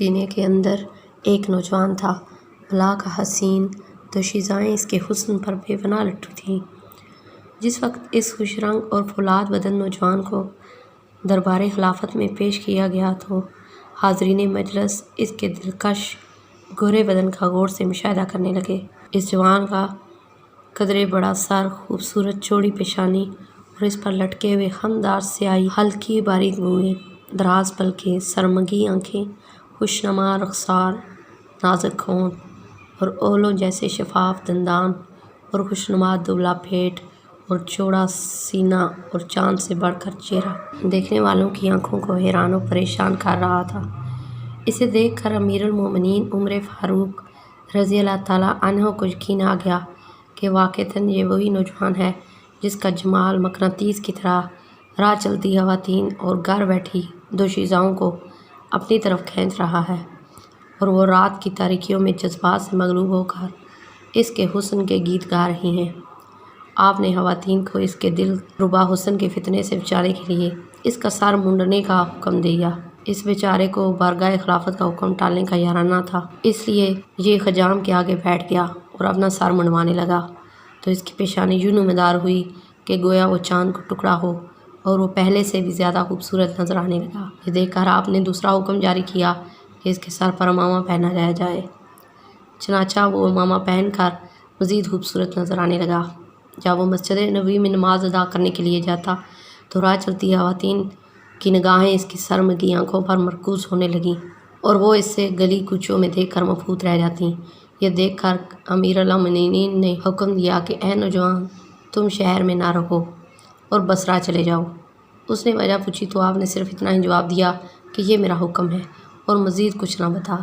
سینے کے اندر ایک نوجوان تھا، بلا کا حسین، دوشیزائیں اس کے حسن پر بے پناہ لٹو تھیں۔ جس وقت اس خوش رنگ اور فولاد بدن نوجوان کو دربار خلافت میں پیش کیا گیا تو حاضرین مجلس اس کے دلکش گورے بدن کا غور سے مشاہدہ کرنے لگے۔ اس جوان کا قدرے بڑا سر، خوبصورت چوڑی پیشانی اور اس پر لٹکے ہوئے خمدار سیاہی ہلکی باریک بوئیں، دراز پلکیں، سرمگی آنکھیں، خوشنما رخسار، نازک ہونٹ اور اولوں جیسے شفاف دندان اور خوشنما دبلا پیٹ اور چوڑا سینہ اور چاند سے بڑھ کر چہرہ دیکھنے والوں کی آنکھوں کو حیران و پریشان کر رہا تھا۔ اسے دیکھ کر امیر المومنین عمر فاروق رضی اللہ تعالیٰ عنہ کو یقین آ گیا کہ واقعتاً یہ وہی نوجوان ہے جس کا جمال مقناطیس کی طرح راہ چلتی خواتین اور گھر بیٹھی دوشیزاؤں کو اپنی طرف کھینچ رہا ہے، اور وہ رات کی تاریکیوں میں جذبات سے مغلوب ہو کر اس کے حسن کے گیت گا رہی ہیں۔ آپ نے خواتین کو اس کے دل ربا حسن کے فتنے سے بچانے کے لیے اس کا سر مونڈنے کا حکم دیا۔ اس بیچارے کو بارگاہ خلافت کا حکم ٹالنے کا یارانہ تھا، اس لیے یہ خجام کے آگے بیٹھ گیا اور اپنا سر منڈوانے لگا تو اس کی پیشانی یوں نمودار ہوئی کہ گویا وہ چاند کا ٹکڑا ہو، اور وہ پہلے سے بھی زیادہ خوبصورت نظر آنے لگا۔ یہ دیکھ کر آپ نے دوسرا حکم جاری کیا کہ اس کے سر پر امامہ پہنایا جائے۔ چنانچہ وہ امامہ پہن کر مزید خوبصورت نظر آنے لگا۔ جب وہ مسجد نبوی میں نماز ادا کرنے کے لیے جاتا تو راہ چلتی خواتین کی نگاہیں اس کی سرمگی آنکھوں پر مرکوز ہونے لگیں اور وہ اس سے گلی کوچوں میں دیکھ کر مبہوت رہ جاتیں۔ یہ دیکھ کر امیر المومنین نے حکم دیا کہ اے نوجوان، تم شہر میں نہ رہو اور بصرہ چلے جاؤ۔ اس نے وجہ پوچھی تو آپ نے صرف اتنا ہی جواب دیا کہ یہ میرا حکم ہے، اور مزید کچھ نہ بتا۔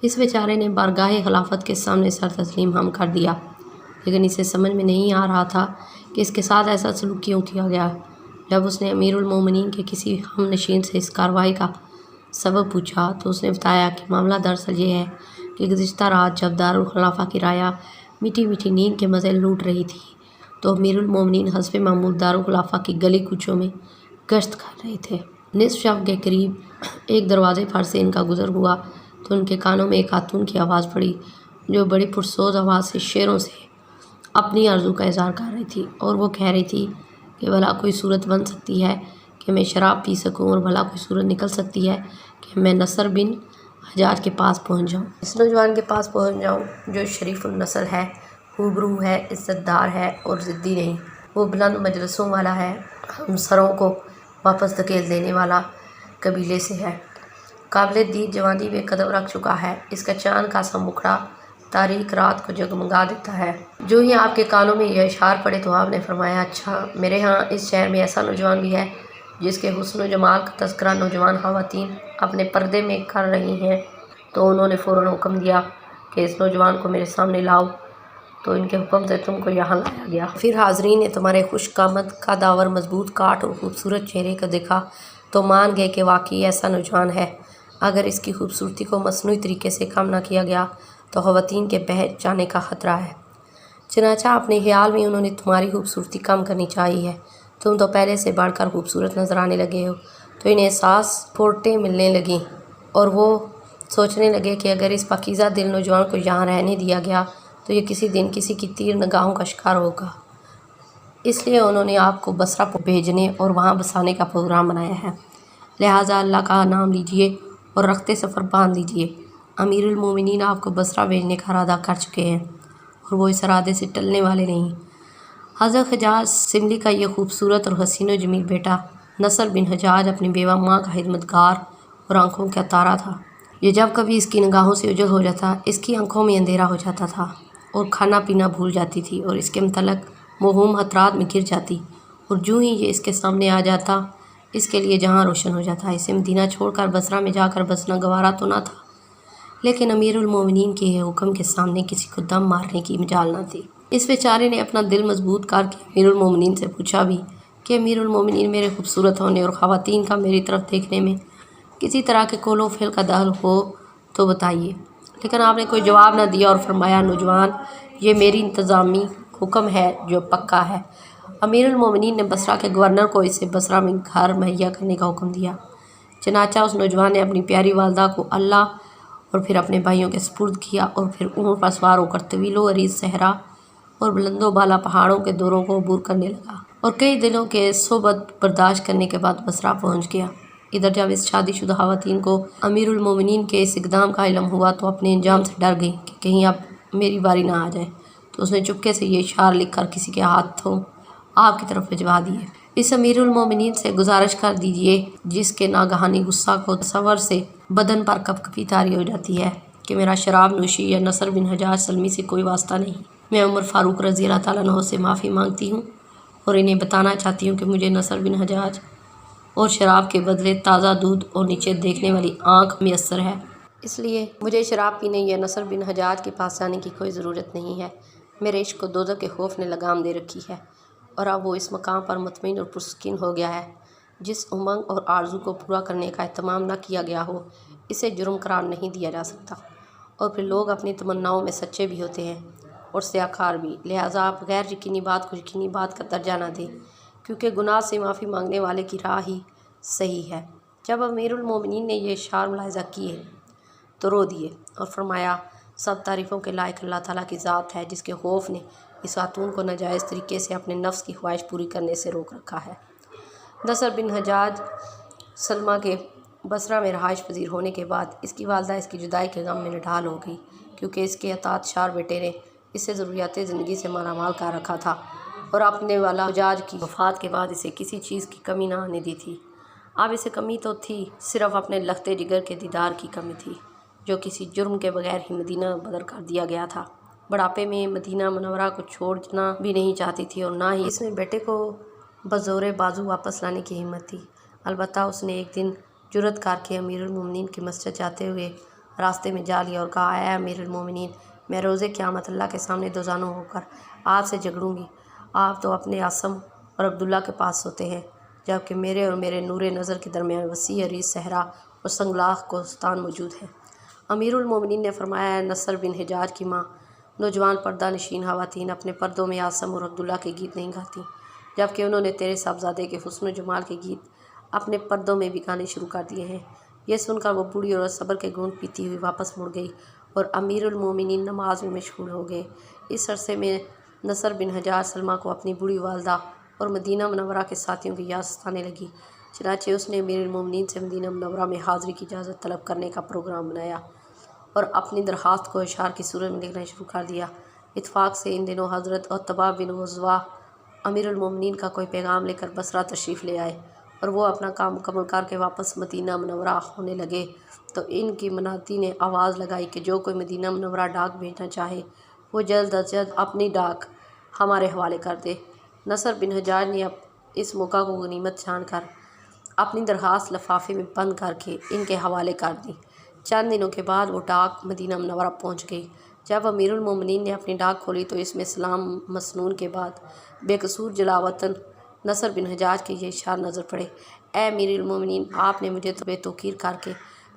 اس بیچارے نے بارگاہ خلافت کے سامنے سر تسلیم ہم کر دیا، لیکن اسے سمجھ میں نہیں آ رہا تھا کہ اس کے ساتھ ایسا سلوک کیوں کیا گیا۔ جب اس نے امیر المومنین کے کسی ہم نشین سے اس کارروائی کا سبب پوچھا تو اس نے بتایا کہ معاملہ دراصل یہ ہے کہ گزشتہ رات جب دارالخلافہ کی رعایا میٹھی میٹھی نیند کے مزے لوٹ رہی تھی تو امیر المومنین حسب معمول دارالخلافہ کی گلی کوچوں میں گشت کر رہے تھے۔ نصف شب کے قریب ایک دروازے پر سے ان کا گزر ہوا تو ان کے کانوں میں ایک خاتون کی آواز پڑی جو بڑی پرسوز آواز سے شعروں سے اپنی آرزو کا اظہار کر رہی تھی، اور وہ کہہ رہی تھی کہ بھلا کوئی صورت بن سکتی ہے کہ میں شراب پی سکوں، اور بھلا کوئی صورت نکل سکتی ہے کہ میں نصر بن حجاج کے پاس پہنچ جاؤں، اس نوجوان کے پاس پہنچ جاؤں جو شریف النسل ہے، خوبرو ہے، عزت دار ہے اور ضدی نہیں۔ وہ بلند مجلسوں والا ہے، ہم سروں کو واپس دھکیل دینے والا قبیلے سے ہے، قابل دید جوانی میں قدم رکھ چکا ہے، اس کا چاند کا سا مکھڑا تاریک رات کو جگمگا دیتا ہے۔ جو ہی آپ کے کانوں میں یہ اشعار پڑے تو آپ نے فرمایا، اچھا میرے ہاں اس شہر میں ایسا نوجوان بھی ہے جس کے حسن و جمال کا تذکرہ نوجوان خواتین اپنے پردے میں کر رہی ہیں۔ تو انہوں نے فوراً حکم دیا کہ اس نوجوان کو میرے سامنے لاؤ، تو ان کے حکم سے تم کو یہاں لایا گیا۔ پھر حاضرین نے تمہارے خوش قامت قدآور مضبوط کاٹ اور خوبصورت چہرے کو دیکھا تو مان گئے کہ واقعی ایسا نوجوان ہے۔ اگر اس کی خوبصورتی کو مصنوعی طریقے سے کم نہ کیا گیا تو خواتین کے بہک جانے کا خطرہ ہے۔ چنانچہ اپنے خیال میں انہوں نے تمہاری خوبصورتی کم کرنی چاہیے، تم تو پہلے سے بڑھ کر خوبصورت نظر آنے لگے ہو۔ تو انہیں احساس پھوٹیں ملنے لگیں اور وہ سوچنے لگے کہ اگر اس پاکیزہ دل نوجوان کو یہاں رہنے دیا گیا تو یہ کسی دن کسی کی تیر نگاہوں کا شکار ہوگا۔ اس لیے انہوں نے آپ کو بصرہ بھیجنے اور وہاں بسانے کا پروگرام بنایا ہے، لہٰذا اللہ کا نام لیجیے اور رخت سفر باندھ لیجیے۔ امیر المومنین آپ کو بصرہ بھیجنے کا ارادہ کر چکے ہیں اور وہ اس ارادے سے ٹلنے والے نہیں۔ حضرت حجاج سملی کا یہ خوبصورت اور حسین و جمیل بیٹا نصر بن حجاج اپنی بیوہ ماں کا خدمتگار اور آنکھوں کا تارا تھا۔ یہ جب کبھی اس کی نگاہوں سے اوجھل ہو جاتا اس کی آنکھوں میں اندھیرا ہو جاتا تھا اور کھانا پینا بھول جاتی تھی اور اس کے متعلق موہوم خطرات میں گر جاتی، اور جو ہی یہ اس کے سامنے آ جاتا اس کے لیے جہاں روشن ہو جاتا۔ اسے مدینہ چھوڑ کر بصرہ میں جا کر بسنا گوارا تو نہ تھا، لیکن امیر المومنین کے حکم کے سامنے کسی کو دم مارنے کی مجال نہ تھی۔ اس بیچارے نے اپنا دل مضبوط کر کے امیر المومنین سے پوچھا بھی کہ امیر المومنین، میرے خوبصورت ہونے اور خواتین کا میری طرف دیکھنے میں کسی طرح کے قول و فعل کا دخل ہو تو بتائیے، لیکن آپ نے کوئی جواب نہ دیا اور فرمایا، نوجوان، یہ میری انتظامی حکم ہے جو پکا ہے۔ امیر المومنین نے بصرہ کے گورنر کو اسے بصرہ میں گھر مہیا کرنے کا حکم دیا۔ چنانچہ اس نوجوان نے اپنی پیاری والدہ کو اللہ اور پھر اپنے بھائیوں کے سپرد کیا اور پھر اونٹ پر سوار ہو کر طویل و عریض صحرا اور بلند و بالا پہاڑوں کے دوروں کو عبور کرنے لگا اور کئی دنوں کے صحبت برداشت کرنے کے بعد بصرہ پہنچ گیا۔ ادھر جب اس شادی شدہ خواتین کو امیر المومنین کے اس اقدام کا علم ہوا تو اپنے انجام سے ڈر گئی کہ کہیں اب میری باری نہ آ جائے، تو اس نے چپکے سے یہ اشعار لکھ کر کسی کے ہاتھوں آپ کی طرف بھجوا دیے۔ اس امیر المومنین سے گزارش کر دیجئے جس کے ناگہانی غصہ کو تصور سے بدن پر کپکپی طاری ہو جاتی ہے کہ میرا شراب نوشی یا نصر بن حجاج سلمی سے کوئی واسطہ نہیں۔ میں عمر فاروق رضی اللہ تعالیٰ عنہ سے معافی مانگتی ہوں اور انہیں بتانا چاہتی ہوں کہ مجھے نصر بن حجاج اور شراب کے بدلے تازہ دودھ اور نیچے دیکھنے والی آنکھ میسر ہے، اس لیے مجھے شراب پینے یا نصر بن حجاج کے پاس جانے کی کوئی ضرورت نہیں ہے۔ میرے عشق کو دوزخ کے خوف نے لگام دے رکھی ہے اور اب وہ اس مقام پر مطمئن اور پرسکون ہو گیا ہے۔ جس امنگ اور آرزو کو پورا کرنے کا اہتمام نہ کیا گیا ہو اسے جرم قرار نہیں دیا جا سکتا، اور پھر لوگ اپنی تمناؤں میں سچے بھی ہوتے ہیں اور سیاکار بھی، لہٰذا آپ غیر یقینی بات کو یقینی بات کا درجہ نہ دیں، کیونکہ گناہ سے معافی مانگنے والے کی راہ ہی صحیح ہے۔ جب امیر المومنین نے یہ اشعار ملاحظہ کیے تو رو دیے اور فرمایا، سب تعریفوں کے لائق اللہ تعالیٰ کی ذات ہے جس کے خوف نے اس خاتون کو ناجائز طریقے سے اپنے نفس کی خواہش پوری کرنے سے روک رکھا ہے۔ نصر بن حجاج سلمہ کے بصرہ میں رہائش پذیر ہونے کے بعد اس کی والدہ اس کی جدائی کے غم میں نڈھال ہو گئی، کیونکہ اس کے اطاعت شار بیٹے نے اسے ضروریات زندگی سے مالا مال کر رکھا تھا اور اپنے والا حجاج کی وفات کے بعد اسے کسی چیز کی کمی نہ آنے دی تھی۔ اب اسے کمی تو تھی، صرف اپنے لختے جگر کے دیدار کی کمی تھی جو کسی جرم کے بغیر ہی مدینہ بدر کر دیا گیا تھا۔ بڑھاپے میں مدینہ منورہ کو چھوڑنا بھی نہیں چاہتی تھی اور نہ ہی اس میں بیٹے کو بزور بازو واپس لانے کی ہمت تھی۔ البتہ اس نے ایک دن جرأت کر کے امیر المومنین کی مسجد جاتے ہوئے راستے میں جا لیا اور کہا، اے امیر المومنین، میں روز قیامت اللہ کے سامنے دوزانوں ہو کر آپ سے جھگڑوں گی۔ آپ تو اپنے عاصم اور عبداللہ کے پاس سوتے ہیں، جبکہ میرے اور میرے نور نظر کے درمیان وسیع عریض صحرا اور سنگلاخ کوہستان موجود ہے۔ امیر المومنین نے فرمایا، اے نصر بن حجاج کی ماں، نوجوان پردہ نشین خواتین اپنے پردوں میں عاصم اور عبداللہ کے گیت نہیں گاتی، جبکہ انہوں نے تیرے صاحبزادے کے حسن و جمال کے گیت اپنے پردوں میں بھی گانے شروع کر دیے ہیں۔ یہ سن کر وہ بوڑھی عورت صبر کے گھونٹ پیتی ہوئی واپس مڑ گئی اور امیر المومنین نماز میں مشغول ہو گئے۔ اس عرصے میں نصر بن حجاج سلمہ کو اپنی بوڑھی والدہ اور مدینہ منورہ کے ساتھیوں کی یاد ستانے لگی، چنانچہ اس نے امیر المومنین سے مدینہ منورہ میں حاضری کی اجازت طلب کرنے کا پروگرام بنایا اور اپنی درخواست کو اشعار کی صورت میں لکھنا شروع کر دیا۔ اتفاق سے ان دنوں حضرت عتبہ بن غزوہ امیر المومنین کا کوئی پیغام لے کر بصرہ تشریف لے آئے اور وہ اپنا کام مکمل کر کے واپس مدینہ منورہ ہونے لگے تو ان کی منادی نے آواز لگائی کہ جو کوئی مدینہ منورہ ڈاک بھیجنا چاہے وہ جلد از جلد اپنی ڈاک ہمارے حوالے کر دے۔ نصر بن حجاج نے اس موقع کو غنیمت جان کر اپنی درخواست لفافے میں بند کر کے ان کے حوالے کر دی۔ چند دنوں کے بعد وہ ڈاک مدینہ منورہ پہنچ گئی۔ جب امیر المومنین نے اپنی ڈاک کھولی تو اس میں سلام مسنون کے بعد بے قصور جلاوطن نصر بن حجاج کے یہ اشعار نظر پڑے، اے امیر المومنین، آپ نے مجھے تو بے توقیر کر کے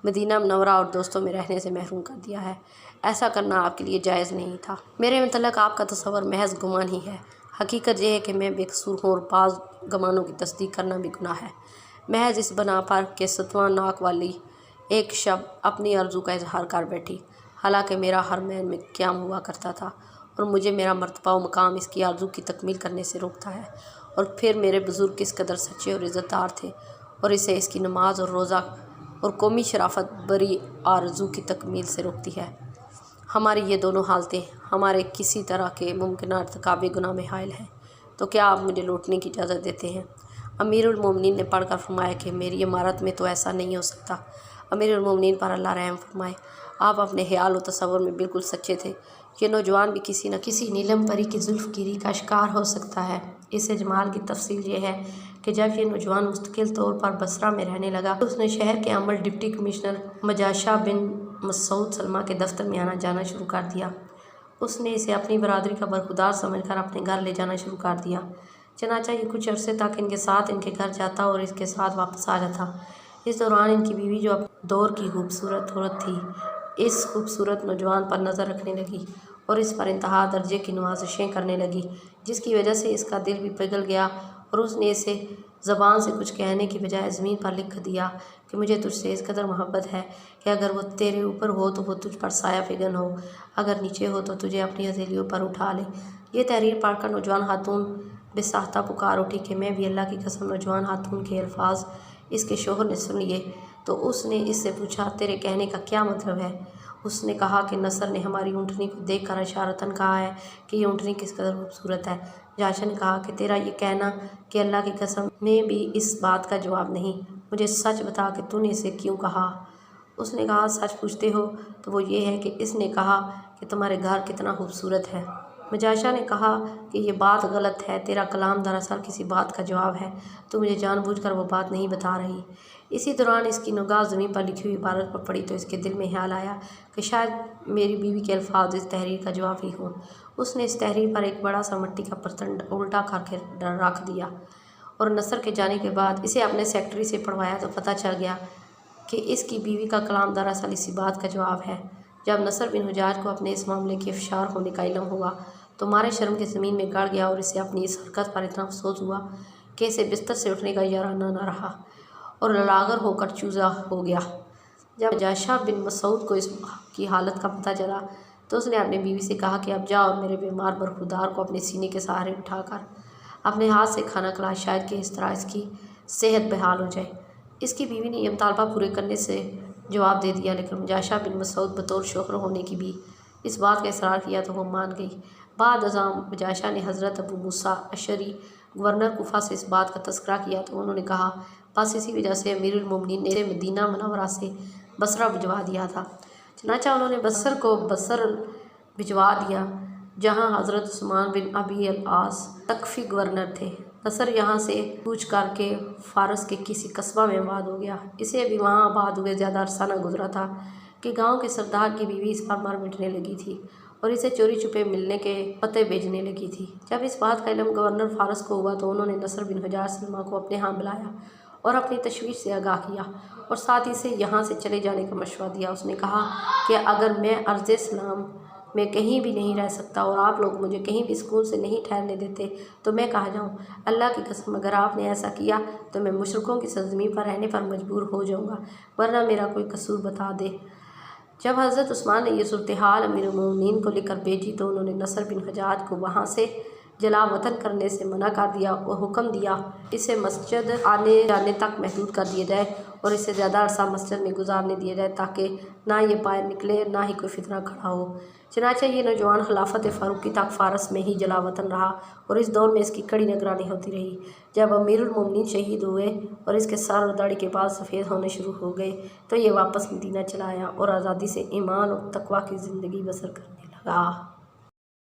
مدینہ منورہ اور دوستوں میں رہنے سے محروم کر دیا ہے۔ ایسا کرنا آپ کے لیے جائز نہیں تھا۔ میرے متعلق آپ کا تصور محض گمان ہی ہے۔ حقیقت یہ ہے کہ میں بے قصور ہوں اور بعض گمانوں کی تصدیق کرنا بھی گناہ ہے، محض اس بنا پر کہ ستواں ناک والی ایک شب اپنی آرزو کا اظہار کر بیٹھی، حالانکہ میرا حرمین میں قیام ہوا کرتا تھا اور مجھے میرا مرتبہ و مقام اس کی آرزو کی تکمیل کرنے سے روکتا ہے، اور پھر میرے بزرگ کس قدر سچے اور عزت دار تھے اور اسے اس کی نماز اور روزہ اور قومی شرافت بری آرزو کی تکمیل سے روکتی ہے۔ ہماری یہ دونوں حالتیں ہمارے کسی طرح کے ممکنہ ارتکاب گناہ میں حائل ہیں، تو کیا آپ مجھے لوٹنے کی اجازت دیتے ہیں؟ امیر المومنین نے پڑھ کر فرمایا کہ میری عمارت میں تو ایسا نہیں ہو سکتا۔ امیر المومنین پر اللہ رحم فرمائے، آپ اپنے خیال و تصور میں بالکل سچے تھے۔ یہ نوجوان بھی کسی نہ کسی نیلم پری کی زلف گیری کا شکار ہو سکتا ہے۔ اس اجمال کی تفصیل یہ ہے کہ جب یہ نوجوان مستقل طور پر بصرہ میں رہنے لگا تو اس نے شہر کے عمل ڈپٹی کمشنر مجاشہ بن مسعود سلمہ کے دفتر میں آنا جانا شروع کر دیا۔ اس نے اسے اپنی برادری کا برخودار سمجھ کر اپنے گھر لے جانا شروع کر دیا، چنانچہ یہ کچھ عرصے تک ان کے ساتھ ان کے گھر جاتا اور اس کے ساتھ واپس آ جاتا۔ اس دوران ان کی بیوی جو اپنے دور کی خوبصورت عورت تھی، اس خوبصورت نوجوان پر نظر رکھنے لگی اور اس پر انتہا درجے کی نوازشیں کرنے لگی، جس کی وجہ سے اس کا دل بھی پگھل گیا اور اس نے اسے زبان سے کچھ کہنے کی بجائے زمین پر لکھ دیا کہ مجھے تجھ سے اس قدر محبت ہے کہ اگر وہ تیرے اوپر ہو تو وہ تجھ پر سایہ فگن ہو، اگر نیچے ہو تو تجھے اپنی ہتھیلیوں پر اٹھا لے۔ یہ تحریر پڑھ کر نوجوان خاتون بے ساختہ پکار اٹھی کہ میں بھی اللہ کی قسم۔ نوجوان خاتون کے الفاظ اس کے شوہر نے سن لیے تو اس نے اس سے پوچھا، تیرے کہنے کا کیا مطلب ہے؟ اس نے کہا کہ نصر نے ہماری اونٹنی کو دیکھ کر اشارتاً کہا ہے کہ یہ اونٹنی کس قدر خوبصورت ہے۔ جاشا نے کہا کہ تیرا یہ کہنا کہ اللہ کی قسم میں بھی اس بات کا جواب نہیں، مجھے سچ بتا کہ تو نے اسے کیوں کہا؟ اس نے کہا، سچ پوچھتے ہو تو وہ یہ ہے کہ اس نے کہا کہ تمہارے گھر کتنا خوبصورت ہے۔ مجاشا نے کہا کہ یہ بات غلط ہے، تیرا کلام دراصل کسی بات کا جواب ہے، تو مجھے جان بوجھ کر وہ بات نہیں بتا رہی۔ اسی دوران اس کی نگاہ زمین پر لکھی ہوئی عبارت پر پڑی تو اس کے دل میں خیال آیا کہ شاید میری بیوی کے الفاظ اس تحریر کا جواب ہی ہوں۔ اس نے اس تحریر پر ایک بڑا سا مٹی کا برتن الٹا کر کے رکھ دیا اور نصر کے جانے کے بعد اسے اپنے سیکرٹری سے پڑھوایا تو پتہ چل گیا کہ اس کی بیوی کا کلام دراصل اسی بات کا جواب ہے۔ جب نصر بن حجاج کو اپنے اس معاملے کے افشار ہونے کا علم ہوا تو مارے شرم کے زمین میں گڑ گیا اور اسے اپنی اس حرکت پر اتنا افسوس ہوا کہ اسے بستر سے اٹھنے کا یارانہ نہ رہا اور لاغر ہو کر چوزا ہو گیا۔ جب جاشا بن مسعود کو اس کی حالت کا پتہ چلا تو اس نے اپنی بیوی سے کہا کہ اب جاؤ اور میرے بیمار برخودار کو اپنے سینے کے سہارے اٹھا کر اپنے ہاتھ سے کھانا کھلا، شاید کہ اس طرح اس کی صحت بحال ہو جائے۔ اس کی بیوی نے یہ مطالبہ پورے کرنے سے جواب دے دیا، لیکن جاشا بن مسعود بطور شوہر ہونے کی بھی اس بات کا اصرار کیا تو وہ مان گئی۔ بعد ازاں جاشا نے حضرت ابو موسیٰ اشعری گورنر کوفہ سے اس بات کا تذکرہ کیا تو انہوں نے کہا، بس اسی وجہ سے امیر المومنین نے مدینہ منورہ سے بصرہ بھجوا دیا تھا۔ چنانچہ انہوں نے بصر کو بصر بھجوا دیا جہاں حضرت عثمان بن ابی العاص ثقفی گورنر تھے۔ نصر یہاں سے کوچ کر کے فارس کے کسی قصبہ میں آباد ہو گیا۔ اسے ابھی وہاں آباد ہوئے زیادہ عرصہ نہ گزرا تھا کہ گاؤں کے سردار کی بیوی اس پر مر مٹنے لگی تھی اور اسے چوری چھپے ملنے کے پتے بھیجنے لگی تھی۔ جب اس بات کا علم گورنر فارس کو ہوا تو انہوں نے نصر بن حجاج سلما کو اپنے ہاں بلایا اور اپنی تشویش سے آگاہ کیا اور ساتھ ہی سے یہاں سے چلے جانے کا مشورہ دیا۔ اس نے کہا کہ اگر میں ارض اسلام میں کہیں بھی نہیں رہ سکتا اور آپ لوگ مجھے کہیں بھی سکون سے نہیں ٹھہرنے دیتے تو میں کہاں جاؤں؟ اللہ کی قسم اگر آپ نے ایسا کیا تو میں مشرکوں کی سرزمین پر رہنے پر مجبور ہو جاؤں گا، ورنہ میرا کوئی قصور بتا دے۔ جب حضرت عثمان نے یہ صورتحال امیر المومنین کو لکھ کر بھیجی تو انہوں نے نصر بن حجاج کو وہاں سے جلا وطن کرنے سے منع کر دیا اور حکم دیا اسے مسجد آنے جانے تک محدود کر دیا جائے اور اسے زیادہ عرصہ مسجد میں گزارنے دیا جائے تاکہ نہ یہ باہر نکلے نہ ہی کوئی فتنہ کھڑا ہو۔ چنانچہ یہ نوجوان خلافت فاروقی تک فارس میں ہی جلا وطن رہا اور اس دور میں اس کی کڑی نگرانی ہوتی رہی۔ جب امیر المومنین شہید ہوئے اور اس کے سر اور داڑھی کے بال سفید ہونے شروع ہو گئے تو یہ واپس مدینہ چلا آیا اور آزادی سے ایمان اور تقویٰ کی زندگی بسر کرنے لگا۔